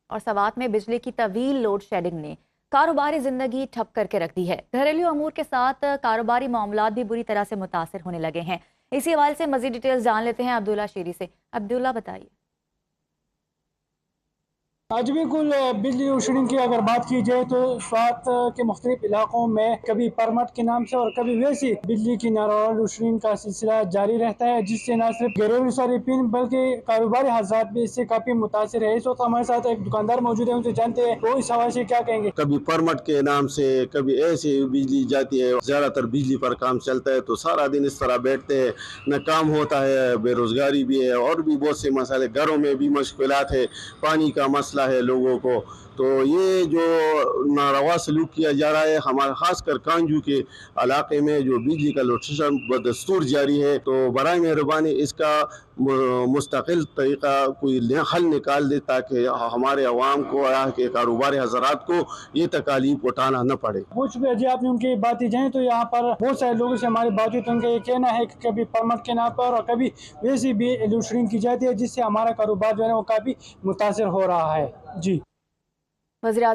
اور سوات میں بجلی کی طویل لوڈ شیڈنگ نے کاروباری زندگی ٹھپ کر کے رکھ دی ہے۔ گھریلو امور کے ساتھ کاروباری معاملات بھی بری طرح سے متاثر ہونے لگے ہیں۔ اسی حوالے سے مزید ڈیٹیلز جان لیتے ہیں عبداللہ شیری سے۔ عبداللہ بتائیے۔ آج بالکل بجلی روشنی کی اگر بات کی جائے تو سوات کے مختلف علاقوں میں کبھی پرمٹ کے نام سے اور کبھی ویسی بجلی کی نارمل روشنی کا سلسلہ جاری رہتا ہے، جس سے نہ صرف گھریلو صارفین بلکہ کاروباری حضرات بھی اس سے کافی متاثر ہے۔ اس وقت ہمارے ساتھ ایک دکاندار موجود ہے، ان سے جانتے ہیں وہ اس حوالے سے کیا کہیں گے۔ کبھی پرمٹ کے نام سے کبھی ایسے بجلی جاتی ہے، زیادہ تر بجلی پر کام چلتا ہے، تو سارا دن اس طرح بیٹھتے ہیں، نہ کام ہوتا ہے، بے روزگاری بھی ہے اور بھی بہت سے مسائل، گھروں میں بھی مشکلات ہے، پانی کا مسئلہ ہے لوگوں کو۔ تو یہ جو ناروا سلوک کیا جا رہا ہے ہمارا خاص کر کانجو کے علاقے میں، جو بجلی کا لوٹیشن بدستور جاری ہے، تو برائے مہربانی اس کا مستقل طریقہ کوئی حل نکال دے تاکہ ہمارے عوام کو، یہاں کے کاروباری حضرات کو یہ تکالیف اٹھانا نہ پڑے۔ کچھ بھی جی آپ نے ان کی باتیں جائیں تو یہاں پر بہت سارے لوگوں سے ہماری بات ہوئی تو ان کا یہ کہنا ہے کہ کبھی پرمٹ کے نام پر اور کبھی ویسی بھی لوڈ کی جاتی ہے، جس سے ہمارا کاروبار جو ہے وہ کافی متاثر ہو رہا ہے۔ جی وزیر اعظم